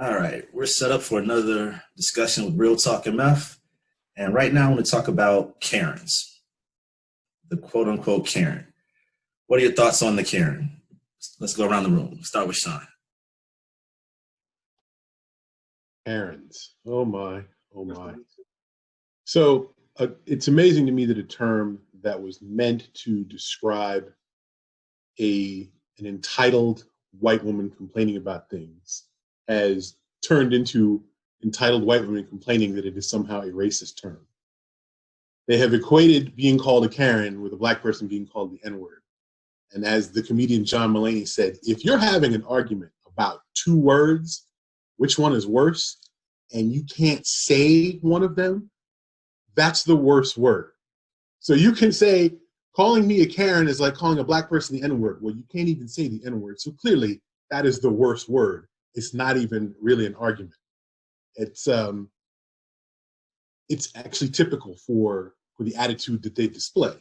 All right, we're set up for another discussion with RealTalk-MF. And right now I want to talk about Karens, the quote unquote Karen. What are your thoughts on the Karen? Let's go around the room. Start with Sean. Karens. Oh my, oh my. So it's amazing to me that a term that was meant to describe an entitled white woman complaining about things has turned into entitled white women complaining that it is somehow a racist term. They have equated being called a Karen with a black person being called the N-word. And as the comedian John Mulaney said, if you're having an argument about two words, which one is worse, and you can't say one of them, that's the worst word. So you can say, calling me a Karen is like calling a black person the N-word. Well, you can't even say the N-word. So clearly, that is the worst word. It's not even really an argument. It's actually typical for the attitude that they display.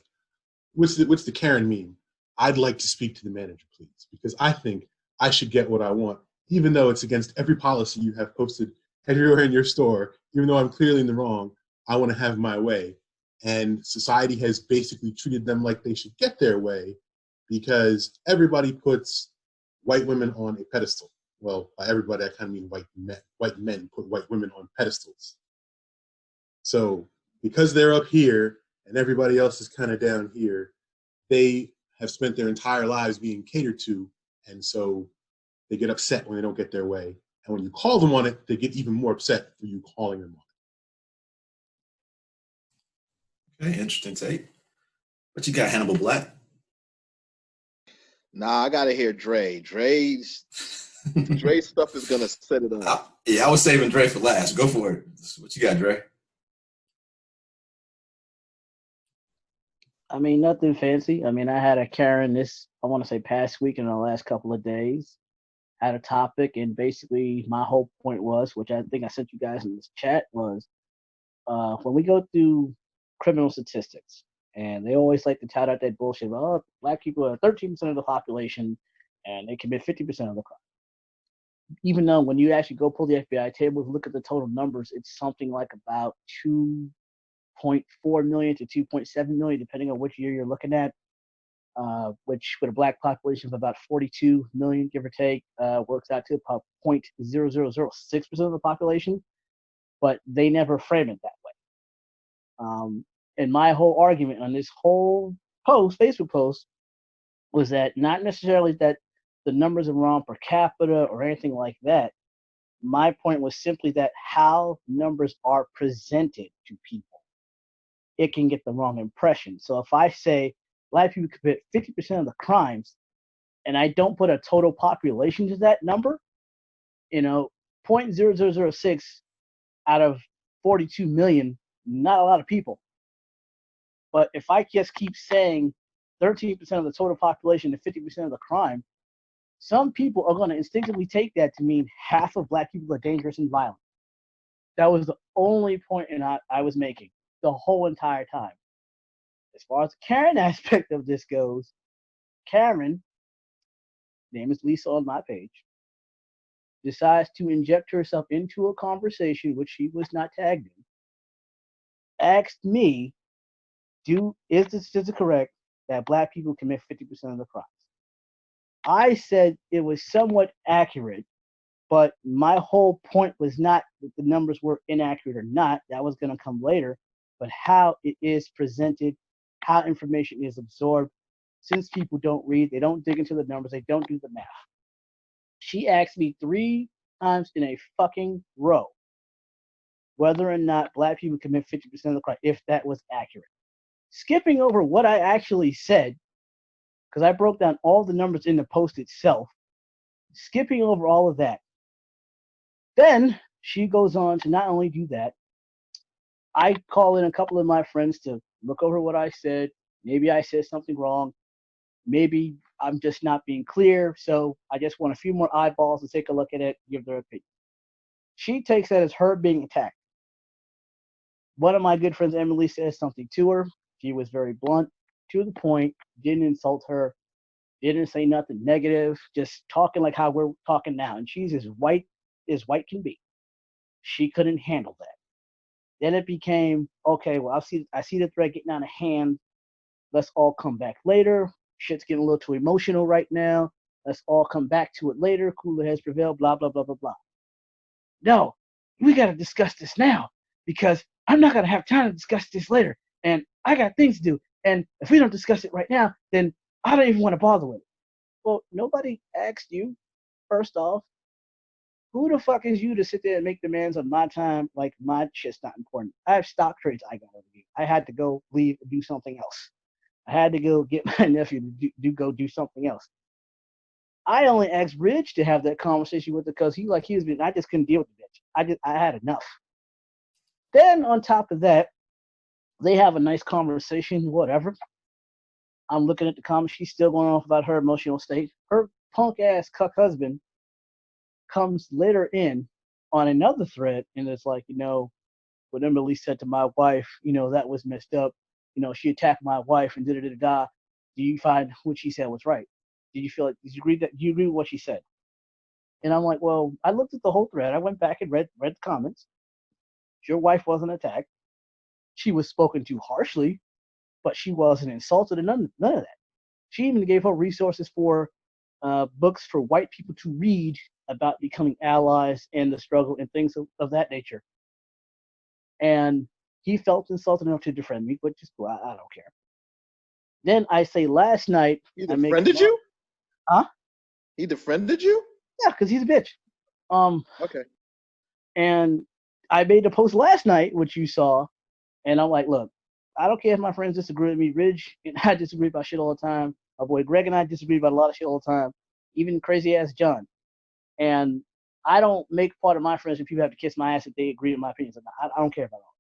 What's the Karen mean? I'd like to speak to the manager, please, because I think I should get what I want, even though it's against every policy you have posted everywhere in your store, even though I'm clearly in the wrong. I want to have my way. And society has basically treated them like they should get their way because everybody puts white women on a pedestal. Well, by everybody, I kind of mean white men. White men put white women on pedestals. So because they're up here and everybody else is kind of down here, they have spent their entire lives being catered to, and so they get upset when they don't get their way. And when you call them on it, they get even more upset for you calling them on it. Okay, interesting take. What you got, Hannibal Black? Nah, I gotta hear Dre. Dre's stuff is gonna set it up. Yeah, I was saving Dre for last. Go for it. What you got, Dre? I mean, nothing fancy. I mean, I had a Karen I want to say past week and the last couple of days. Had a topic, and basically my whole point was, which I think I sent you guys in this chat, was when we go through criminal statistics, and they always like to tout out that bullshit, oh, black people are 13% of the population, and they commit 50% of the crime. Even though when you actually go pull the FBI tables, look at the total numbers, it's something like about 2.4 million to 2.7 million, depending on which year you're looking at, which with a black population of about 42 million, give or take, works out to about 0.0006% of the population, but they never frame it that way. And my whole argument on this whole Facebook post, was that not necessarily that the numbers are wrong per capita or anything like that. My point was simply that how numbers are presented to people, it can get the wrong impression. So if I say black people commit 50% of the crimes, and I don't put a total population to that number, 0.0006 out of 42 million, not a lot of people. But if I just keep saying 13% of the total population and 50% of the crime, some people are going to instinctively take that to mean half of black people are dangerous and violent. That was the only point I was making the whole entire time. As far as the Karen aspect of this goes, Karen, name is Lisa on my page, decides to inject herself into a conversation which she was not tagged in, asked me, is the statistic correct that black people commit 50% of the crimes? I said it was somewhat accurate, but my whole point was not that the numbers were inaccurate or not. That was going to come later, but how it is presented, how information is absorbed. Since people don't read, they don't dig into the numbers, they don't do the math. She asked me 3 times in a fucking row whether or not black people commit 50% of the crime, if that was accurate. Skipping over what I actually said, because I broke down all the numbers in the post itself, skipping over all of that. Then she goes on to not only do that, I call in a couple of my friends to look over what I said. Maybe I said something wrong. Maybe I'm just not being clear. So I just want a few more eyeballs to take a look at it, give their opinion. She takes that as her being attacked. One of my good friends, Emily, says something to her. She was very blunt, to the point, didn't insult her, didn't say nothing negative, just talking like how we're talking now. And she's as white as white can be. She couldn't handle that. Then it became, okay, well, I see the thread getting out of hand. Let's all come back later. Shit's getting a little too emotional right now. Let's all come back to it later. Cooler heads prevail, blah, blah, blah, blah, blah. No, we got to discuss this now because I'm not going to have time to discuss this later. And I got things to do. And if we don't discuss it right now, then I don't even want to bother with it. Well, nobody asked you, first off, who the fuck is you to sit there and make demands on my time like my shit's not important? I have stock trades I got to do. I had to go leave and do something else. I had to go get my nephew to go do something else. I only asked Ridge to have that conversation with her because I just couldn't deal with the bitch. I had enough. Then on top of that, they have a nice conversation, whatever. I'm looking at the comments. She's still going off about her emotional state. Her punk ass cuck husband comes later in on another thread and it's like, what Emily said to my wife, that was messed up. She attacked my wife and da-da-da-da. Do you find what she said was right? Did you agree with what she said? And I'm like, well, I looked at the whole thread. I went back and read the comments. Your wife wasn't attacked. She was spoken to harshly, but she wasn't insulted and none of that. She even gave her resources for books for white people to read about becoming allies and the struggle and things of that nature. And he felt insulted enough to defriend me, which is cool. I don't care. Then I say last night. He defriended you? Huh? He defriended you? Yeah, because he's a bitch. Okay. And I made a post last night, which you saw, and I'm like, look, I don't care if my friends disagree with me. Ridge and I disagree about shit all the time. My boy Greg and I disagree about a lot of shit all the time. Even crazy ass John. And I don't make part of my friends when people have to kiss my ass if they agree with my opinions. I don't care about all.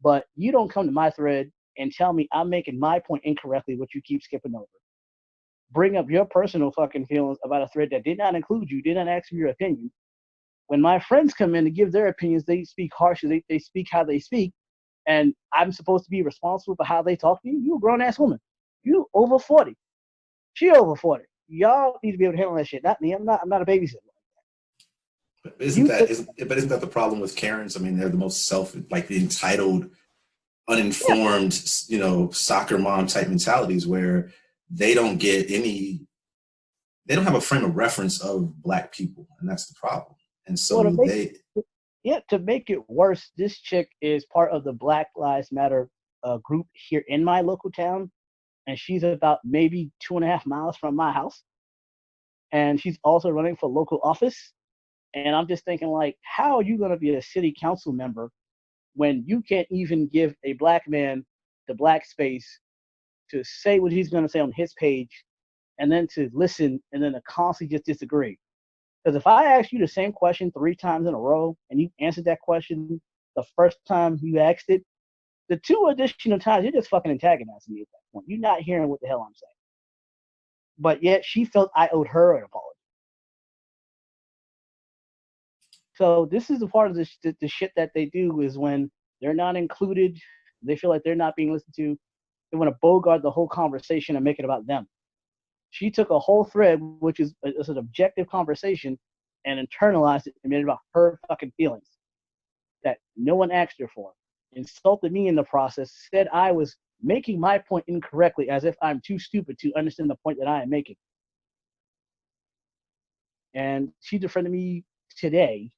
But you don't come to my thread and tell me I'm making my point incorrectly, which you keep skipping over. Bring up your personal fucking feelings about a thread that did not include you, did not ask for your opinion. When my friends come in to give their opinions, they speak harshly. They speak how they speak. And I'm supposed to be responsible for how they talk to you? You a grown-ass woman. You over 40. She over 40. Y'all need to be able to handle that shit. Not me. I'm not a babysitter. But isn't that the problem with Karens? I mean, they're the most the entitled, uninformed, soccer mom type mentalities where they don't have a frame of reference of Black people, and that's the problem. And so to make it worse, this chick is part of the Black Lives Matter group here in my local town, and she's about maybe 2.5 miles from my house. And she's also running for local office. And I'm just thinking, like, how are you going to be a city council member when you can't even give a Black man the Black space to say what he's going to say on his page and then to listen and then to constantly just disagree? Because if I ask you the same question 3 times in a row and you answered that question the first time you asked it, the 2 additional times, you're just fucking antagonizing me at that point. You're not hearing what the hell I'm saying. But yet she felt I owed her an apology. So this is the part of the shit that they do is when they're not included, they feel like they're not being listened to. They want to bogart the whole conversation and make it about them. She took a whole thread, which is an objective conversation, and internalized it and made it about her fucking feelings that no one asked her for. Insulted me in the process, said I was making my point incorrectly as if I'm too stupid to understand the point that I am making. And she defriended me today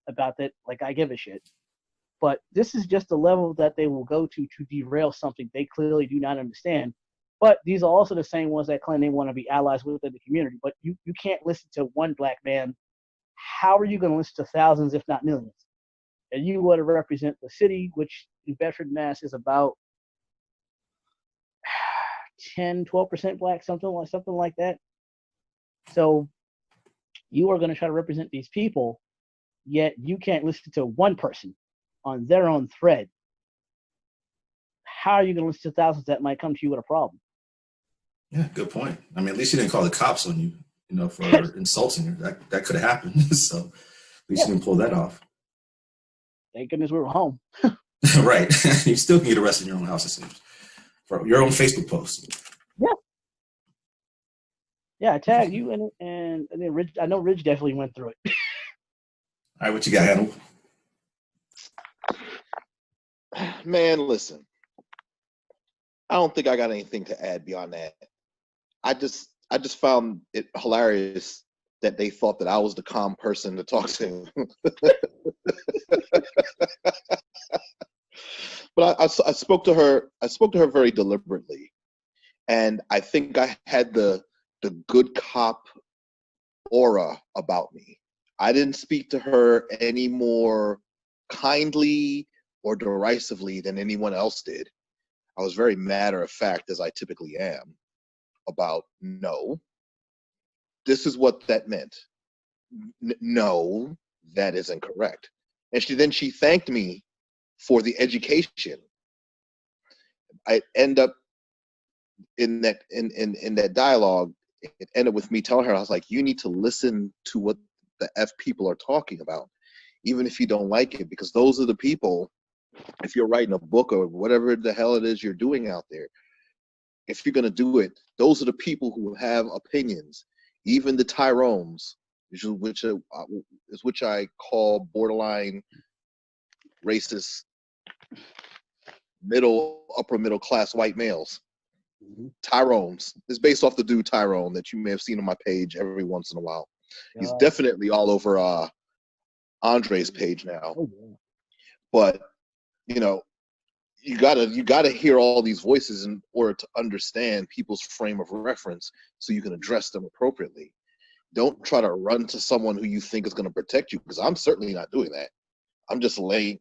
about that, like I give a shit. But this is just the level that they will go to derail something they clearly do not understand. But these are also the same ones that claim they want to be allies within the community. But you can't listen to one Black man. How are you going to listen to thousands, if not millions? And you want to represent the city, which in Bedford, Mass. is about 10, 12% Black, something like that. So you are going to try to represent these people, yet you can't listen to one person on their own thread. How are you going to listen to thousands that might come to you with a problem? Yeah, good point. I mean, at least you didn't call the cops on you, for insulting her. That could have happened. So at least you didn't pull that off. Thank goodness we were home. Right. You still can get arrested in your own house, it seems. For your own Facebook post. Yeah. Yeah, I tagged you in it, and then Ridge, I know Ridge definitely went through it. right, what you got, Hannibal? Man, listen. I don't think I got anything to add beyond that. I just found it hilarious that they thought that I was the calm person to talk to. But I spoke to her. I spoke to her very deliberately, and I think I had the good cop aura about me. I didn't speak to her any more kindly or derisively than anyone else did. I was very matter of fact, as I typically am, about no, this is what that meant. No, that isn't correct. And she thanked me for the education. I end up in that dialogue, it ended with me telling her, I was like, you need to listen to what the F people are talking about, even if you don't like it, because those are the people, if you're writing a book or whatever the hell it is you're doing out there, if you're going to do it, those are the people who have opinions, even the Tyrones, which I call borderline racist, upper middle class white males. Tyrones is based off the dude Tyrone that you may have seen on my page every once in a while. He's definitely all over Andre's page now. But you know, you gotta hear all these voices in order to understand people's frame of reference, so you can address them appropriately. Don't try to run to someone who you think is going to protect you, because I'm certainly not doing that. I'm just laying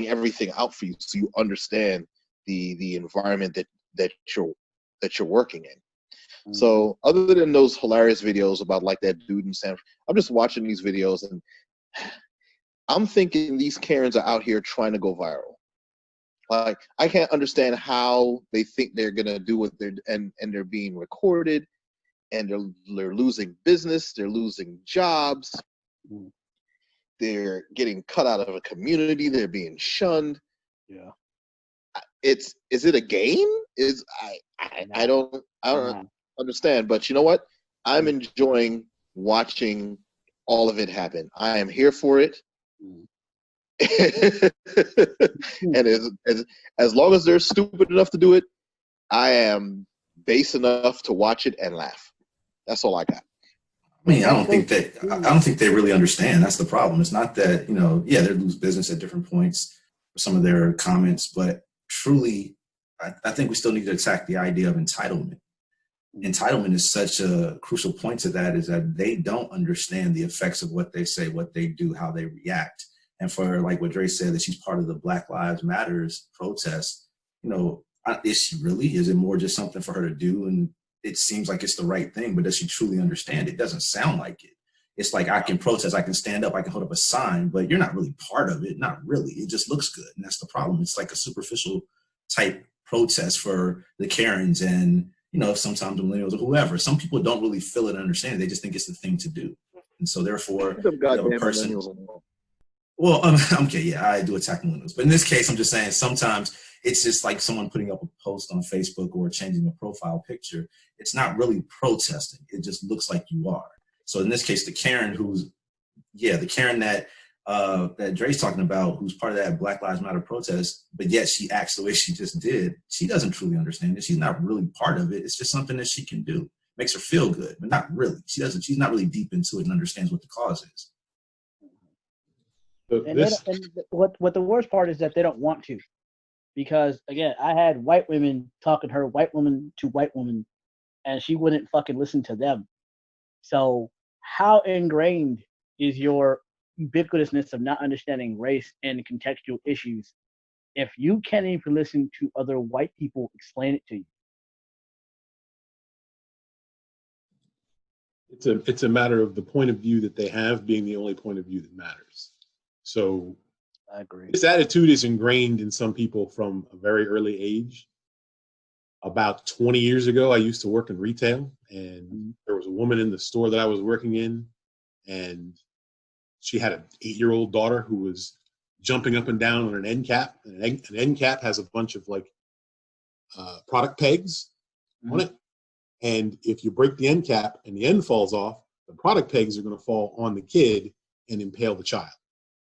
everything out for you, so you understand the environment that you're working in. So other than those hilarious videos about like that dude in San, I'm just watching these videos and I'm thinking these Karens are out here trying to go viral. Like, I can't understand how they think they're gonna do what and they're being recorded, and they're losing business, they're losing jobs, they're getting cut out of a community, they're being shunned. Yeah. Is it a game? I don't understand. But you know what? I'm enjoying watching all of it happen. I am here for it. And as long as they're stupid enough to do it, I am base enough to watch it and laugh. That's all I got. I mean, I don't think they really understand. That's the problem. It's not that, yeah, they lose business at different points for some of their comments, but truly, I think we still need to attack the idea of entitlement. Entitlement is such a crucial point to that, is that they don't understand the effects of what they say, what they do, how they react. And for like what Dre said, that she's part of the Black Lives Matters protest, is she really? Is it more just something for her to do? And it seems like it's the right thing, but does she truly understand? It doesn't sound like it. It's like, I can protest, I can stand up, I can hold up a sign, but you're not really part of it. Not really. It just looks good. And that's the problem. It's like a superficial type protest for the Karens and, sometimes the millennials or whoever. Some people don't really feel it and understand it. They just think it's the thing to do. And so therefore, a person... Well, okay, yeah, I do attack millennials. But in this case, I'm just saying sometimes it's just like someone putting up a post on Facebook or changing a profile picture. It's not really protesting. It just looks like you are. So in this case, the Karen that Dre's talking about, who's part of that Black Lives Matter protest, but yet she acts the way she just did, she doesn't truly understand it. She's not really part of it. It's just something that she can do. Makes her feel good, but not really. She's not really deep into it and understands what the cause is. And what the worst part is that they don't want to, because again, I had white women talking to her, white woman to white woman, and she wouldn't fucking listen to them. So how ingrained is your ubiquitousness of not understanding race and contextual issues if you can't even listen to other white people explain it to you? It's a matter of the point of view that they have being the only point of view that matters. So I agree. This attitude is ingrained in some people from a very early age. About 20 years ago, I used to work in retail, and there was a woman in the store that I was working in, and she had an 8-year-old daughter who was jumping up and down on an end cap. And an end cap has a bunch of product pegs on it. And if you break the end cap and the end falls off, the product pegs are going to fall on the kid and impale the child.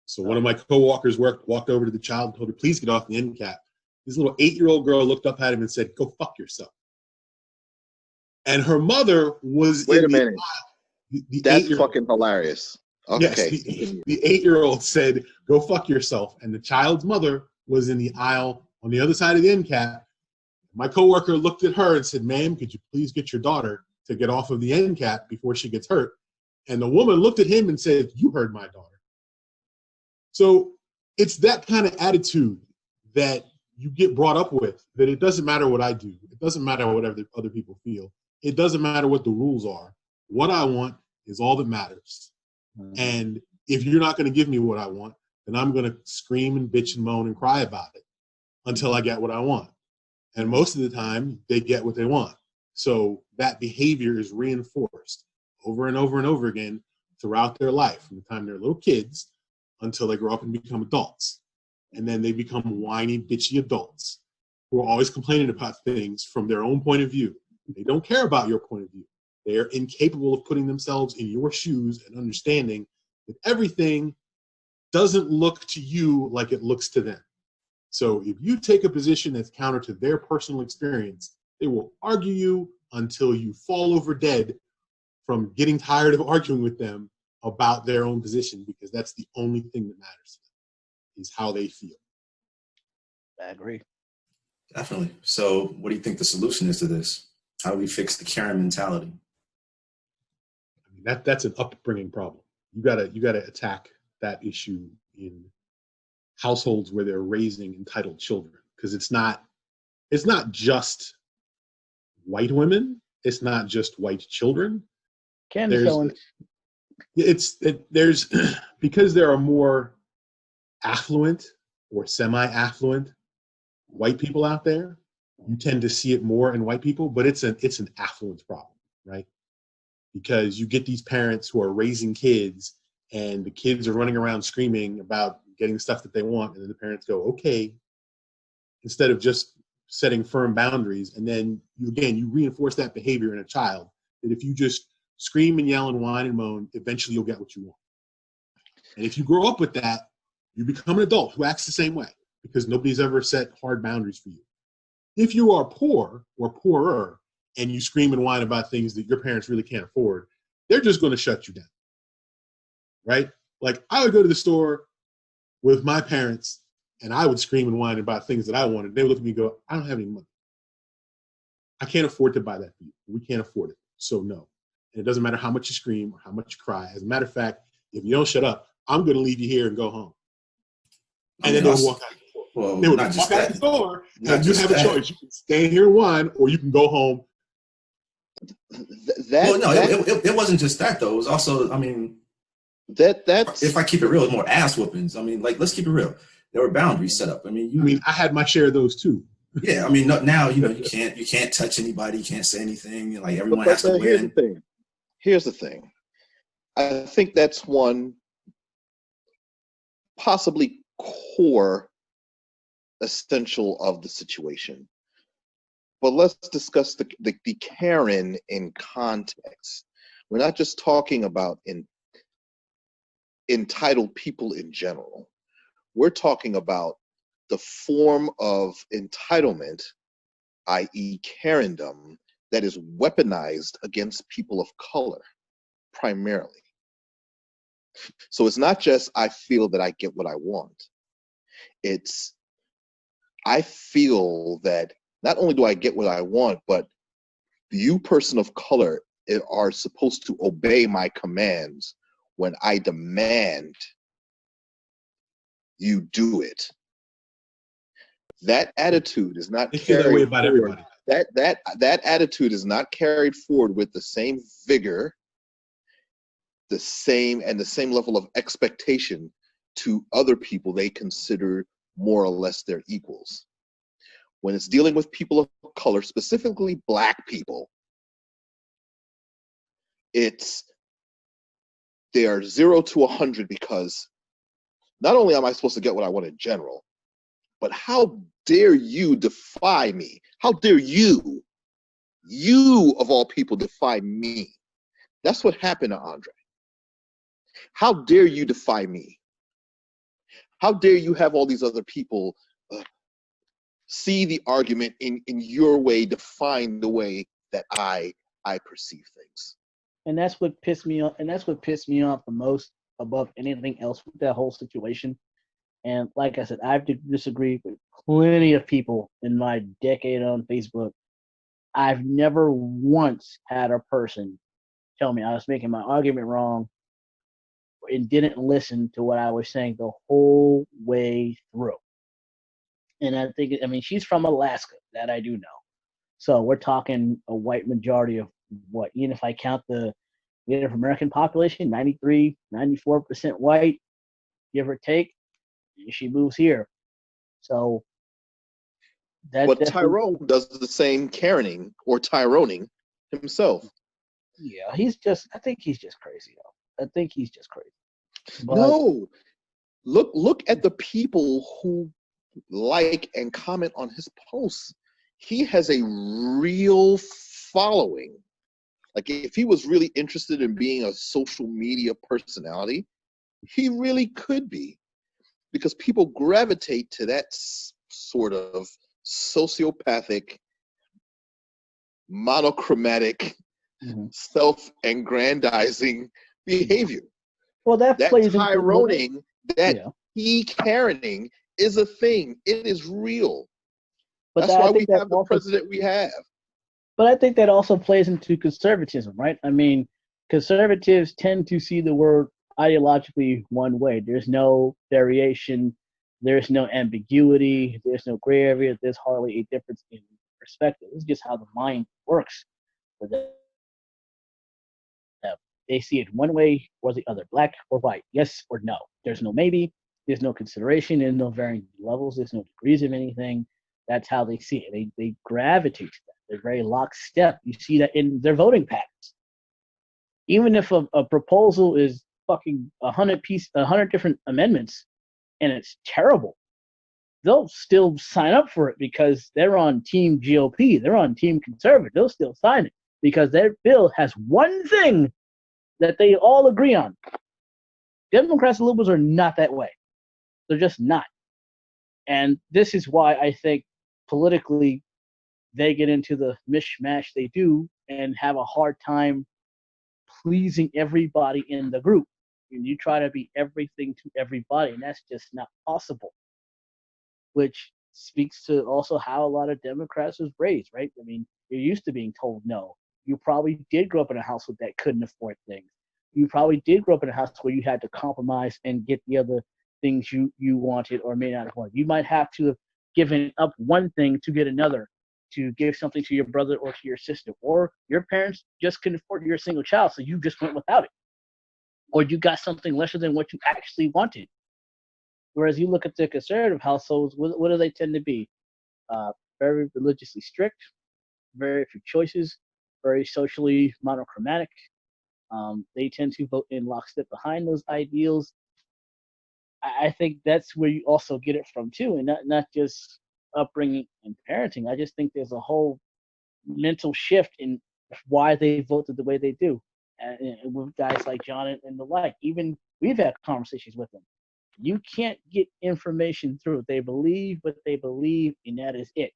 So one of my coworkers walked over to the child and told her, please get off the end cap. This little 8-year-old girl looked up at him and said, go fuck yourself. And her mother was Wait in a minute. The That's 8-year-old. fucking hilarious. Okay. Yes, the 8-year-old said, go fuck yourself. And the child's mother was in the aisle on the other side of the end cap. My coworker looked at her and said, ma'am, could you please get your daughter to get off of the end cap before she gets hurt? And the woman looked at him and said, you heard my daughter. So it's that kind of attitude that you get brought up with, that it doesn't matter what I do. It doesn't matter what other people feel. It doesn't matter what the rules are. What I want is all that matters. Mm-hmm. And if you're not going to give me what I want, then I'm going to scream and bitch and moan and cry about it until I get what I want. And most of the time, they get what they want. So that behavior is reinforced over and over and over again throughout their life, from the time they're little kids until they grow up and become adults. And then they become whiny, bitchy adults who are always complaining about things from their own point of view. They don't care about your point of view. They are incapable of putting themselves in your shoes and understanding that everything doesn't look to you like it looks to them. So if you take a position that's counter to their personal experience, they will argue you until you fall over dead from getting tired of arguing with them about their own position, because that's the only thing that matters to them, is how they feel. I agree. Definitely. So what do you think the solution is to this? How do we fix the Karen mentality? I mean, that's an upbringing problem. You gotta attack that issue in households where they're raising entitled children, because it's not just white women, it's not just white children. There's because there are more affluent or semi-affluent white people out there, you tend to see it more in white people, but it's an affluence problem, right? Because you get these parents who are raising kids and the kids are running around screaming about getting stuff that they want, and then the parents go, okay, instead of just setting firm boundaries. And then you reinforce that behavior in a child, that if you just scream and yell and whine and moan, eventually you'll get what you want. And if you grow up with that, you become an adult who acts the same way, because nobody's ever set hard boundaries for you. If you are poor or poorer and you scream and whine about things that your parents really can't afford, they're just going to shut you down, right? Like, I would go to the store with my parents and I would scream and whine about things that I wanted. They would look at me and go, I don't have any money. I can't afford to buy that for you. We can't afford it. So no. And it doesn't matter how much you scream or how much you cry. As a matter of fact, if you don't shut up, I'm going to leave you here and go home. And then they would walk out. Well, they would not walk out the door, and you have that. a choice. You can stay here and whine, or you can go home. It wasn't just that, though. It was also, I mean, that's if I keep it real, it's more ass whoopings. I mean, like, let's keep it real. There were boundaries set up. I mean, I had my share of those too. Yeah, I mean, now you can't touch anybody, you can't say anything. Like, everyone has to win. Here's the thing. I think that's one possibly core essential of the situation. But let's discuss the Karen in context. We're not just talking about entitled people in general. We're talking about the form of entitlement, i.e. Karendom, that is weaponized against people of color, primarily. So it's not just, I feel that I get what I want. It's, I feel that not only do I get what I want, but you, person of color, are supposed to obey my commands when I demand you do it. That attitude is not carried that way about everybody. That attitude is not carried forward with the same vigor, the same level of expectation to other people they consider more or less their equals. When it's dealing with people of color, specifically Black people, they are 0 to 100, because not only am I supposed to get what I want in general, but how dare you defy me? How dare you of all people, defy me? That's what happened to Andre. How dare you defy me? How dare you have all these other people see the argument in your way, define the way that I perceive things. And that's what pissed me off. And that's what pissed me off the most above anything else with that whole situation. And like I said, I've disagreed with plenty of people in my decade on Facebook. I've never once had a person tell me I was making my argument wrong and didn't listen to what I was saying the whole way through. And I mean, she's from Alaska, that I do know. So we're talking a white majority of what, even if I count the Native American population, 93, 94% white, give or take, she moves here. So But Tyrone does the same Karening or Tyroning himself. Yeah, I think he's just crazy, though. I think he's just crazy. But, no, look at the people who like and comment on his posts. He has a real following. Like, if he was really interested in being a social media personality, he really could be, because people gravitate to that sort of sociopathic, monochromatic, self-aggrandizing behavior. Well, that plays Tyroning, he Karening is a thing. It is real. But that's why we have the president we have. But I think that also plays into conservatism, right? I mean, conservatives tend to see the world ideologically one way. There's no variation. There's no ambiguity. There's no gray area. There's hardly a difference in perspective. It's just how the mind works for them. They see it one way or the other, black or white, yes or no. There's no maybe. There's no consideration. There's no varying levels. There's no degrees of anything. That's how they see it. They gravitate to that. They're very lockstep. You see that in their voting patterns. Even if a proposal is fucking 100 different amendments and it's terrible, they'll still sign up for it because they're on Team GOP. They're on Team Conservative. They'll still sign it because their bill has one thing that they all agree on. Democrats and liberals are not that way. They're just not. And this is why I think politically they get into the mishmash they do and have a hard time pleasing everybody in the group. And you try to be everything to everybody, and that's just not possible. Which speaks to also how a lot of Democrats was raised, right? I mean, you're used to being told no. You probably did grow up in a household that couldn't afford things. You probably did grow up in a house where you had to compromise and get the other things you wanted or may not have wanted. You might have to have given up one thing to get another, to give something to your brother or to your sister. Or your parents just couldn't afford it. You're a single child, so you just went without it. Or you got something lesser than what you actually wanted. Whereas you look at the conservative households, what do they tend to be? Very religiously strict, very few choices, very socially monochromatic. They tend to vote in lockstep behind those ideals. I think that's where you also get it from too, and not just upbringing and parenting. I just think there's a whole mental shift in why they voted the way they do, and with guys like John and the like. Even we've had conversations with them. You can't get information through. They believe what they believe, and that is it.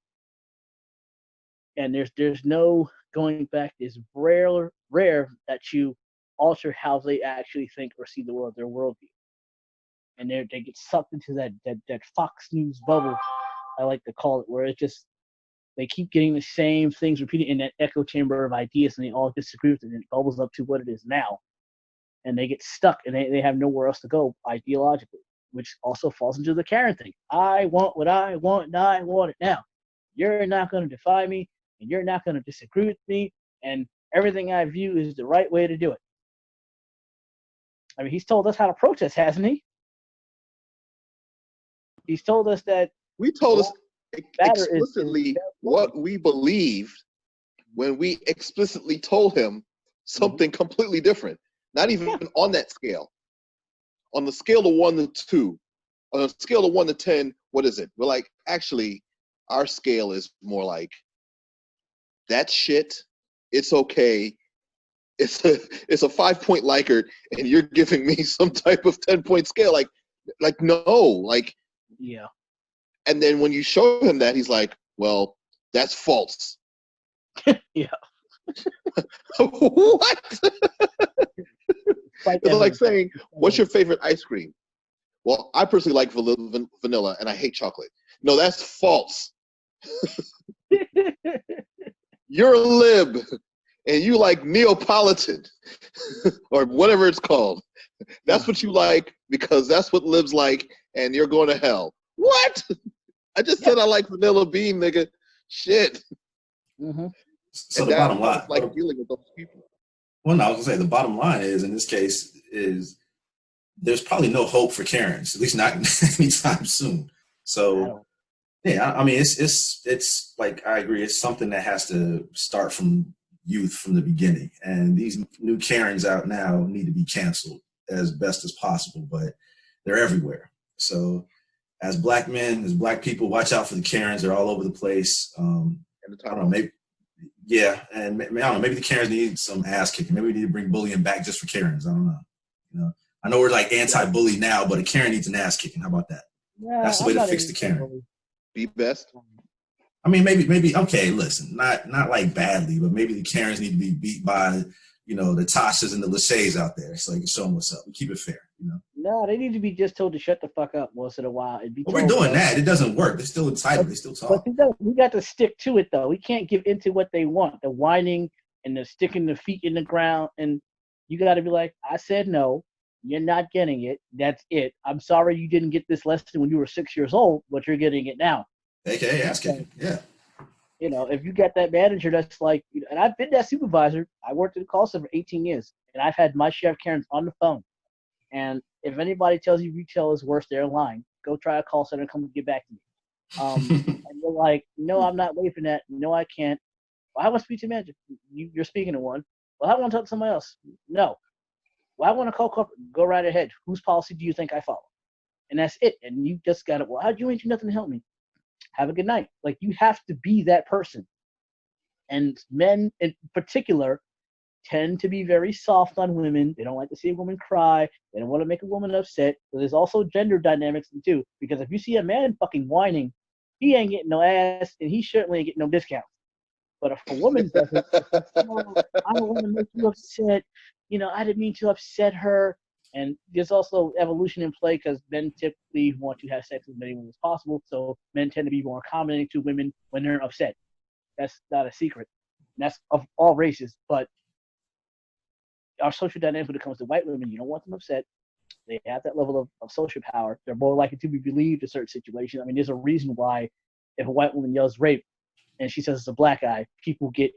And there's no going back. It's rare that you alter how they actually think or see the world, their worldview. And they get sucked into that Fox News bubble, I like to call it, where it just they keep getting the same things repeated in that echo chamber of ideas, and they all disagree with it, and it bubbles up to what it is now. And they get stuck, and they have nowhere else to go ideologically, which also falls into the Karen thing. I want what I want, and I want it now. You're not going to defy me, and you're not going to disagree with me, and everything I view is the right way to do it. I mean, he's told us how to protest, hasn't he? He's told us that we told us explicitly what we believed when we explicitly told him something completely different. Not even on that scale. On the scale of 1 to 2, on a scale of 1 to 10, what is it? We're like, actually, our scale is more like that shit. It's okay. it's a 5-point Likert, and you're giving me some type of 10-point scale. Like no, like Yeah. And then when you show him that, he's like, "Well, that's false." Yeah. What? Like It's like saying, evidence. "What's your favorite ice cream?" Well, I personally like vanilla, and I hate chocolate. No, that's false. You're a lib, and you like Neapolitan, or whatever it's called. That's what you like because that's what libs like, and you're going to hell. What? I just said I like vanilla bean, nigga. Shit. Mm-hmm. So And the that's bottom line, like dealing with those people. well, no, I was gonna say the bottom line is in this case is there's probably no hope for Karens, at least not anytime soon. So yeah, I mean it's like I agree, it's something that has to start from youth from the beginning. And these new Karens out now need to be canceled as best as possible, but they're everywhere. So as black men, as black people, watch out for the Karens. They're all over the place. I don't know, maybe yeah, and I don't know, maybe the Karens need some ass kicking. Maybe we need to bring bullying back just for Karens. I don't know. You know, I know we're like anti-bully now, but a Karen needs an ass kicking. How about that? Yeah, That's the way to fix the Karen. Be best. I mean, maybe okay. Listen, not like badly, but maybe the Karens need to be beat by, you know, the Tashas and the Lachey's out there, so you can show them what's up. We keep it fair, you know. No, they need to be just told to shut the fuck up once in a while and be Well, told. we're doing that. It doesn't work. They're still entitled. They still talk. But we got to stick to it though. We can't give into what they want. The whining and the sticking the feet in the ground, and you got to be like, I said no. You're not getting it. That's it. I'm sorry you didn't get this lesson when you were 6 years old, but you're getting it now. AKA ass kicking. Yeah. You know, if you get that manager that's like, you know, and I've been that supervisor. I worked at a call center for 18 years, and I've had my share of Karens on the phone. And if anybody tells you retail is worse, they're lying. Go try a call center and come get back to me. And you're like, no, I'm not waiving that. No, I can't. Well, I want to speak to manager. You're speaking to one. Well, I want to talk to somebody else. No. Well, I want to call corporate. Go right ahead. Whose policy do you think I follow? And that's it. And you just got to, well, how'd you ain't do nothing to help me? Have a good night. Like, you have to be that person. And men in particular tend to be very soft on women. They don't like to see a woman cry. They don't want to make a woman upset. So there's also gender dynamics too. Because if you see a man fucking whining, he ain't getting no ass, and he certainly ain't getting no discounts. But if a woman does it, oh, I don't want to make you upset. You know, I didn't mean to upset her. And there's also evolution in play because men typically want to have sex with as many women as possible. So men tend to be more accommodating to women when they're upset. That's not a secret. And that's of all races. But our social dynamics when it comes to white women, you don't want them upset. They have that level of social power. They're more likely to be believed in certain situations. I mean, there's a reason why if a white woman yells rape and she says it's a black guy, people get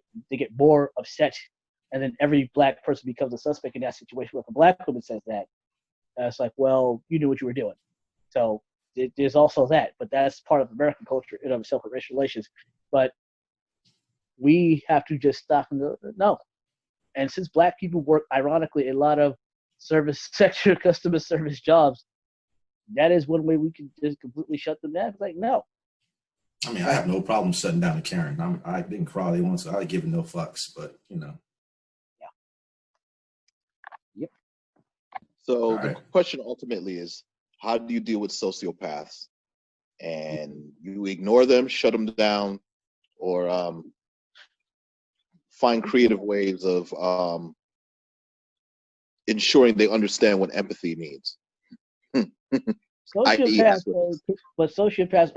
more upset, and then every black person becomes a suspect in that situation. If a black woman says that, it's like, well, you knew what you were doing. So there's also that, but that's part of American culture in of itself with racial relations. But we have to just stop and go, no. And since black people work, ironically, a lot of service sector, customer service jobs, that is one way we can just completely shut them down. It's like, no. I mean, I have no problem shutting down a Karen. I didn't crawl they once, so I give no fucks, but you know. Yeah. Yep. So All the right. question ultimately is, how do you deal with sociopaths? And you ignore them, shut them down, or find creative ways of ensuring they understand what empathy means. Sociopaths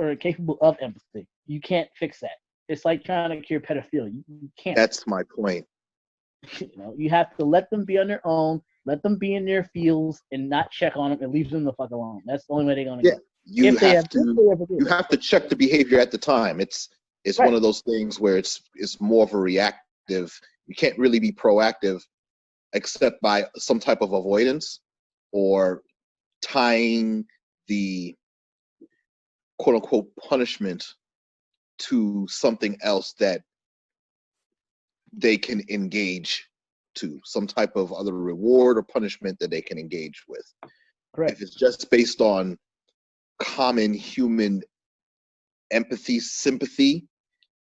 are capable of empathy. You can't fix that. It's like trying to cure pedophilia. You can't. That's my point. You know, you have to let them be on their own, let them be in their fields, and not check on them and leave them the fuck alone. That's the only way they're gonna go. You have to check the behavior at the time. It's right. One of those things where it's more of a reactive. You can't really be proactive except by some type of avoidance or tying the quote unquote punishment to something else that they can engage to, some type of other reward or punishment that they can engage with. Correct. If it's just based on common human empathy, sympathy,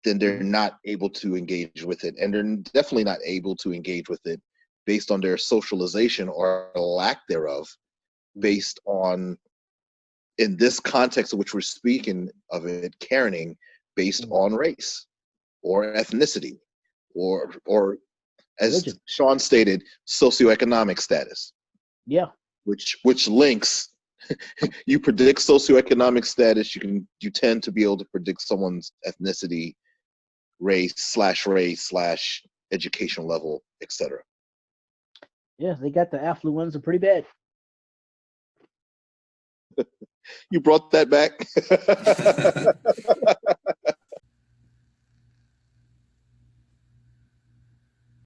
then they're not able to engage with it. And they're definitely not able to engage with it based on their socialization or lack thereof, based on, in this context of which we're speaking of it, caring based on race or ethnicity or as Religion. Sean stated, socioeconomic status, Yeah. which links. You predict socioeconomic status, you tend to be able to predict someone's ethnicity, race / education level, etc. Yeah, they got the affluenza pretty bad. You brought that back.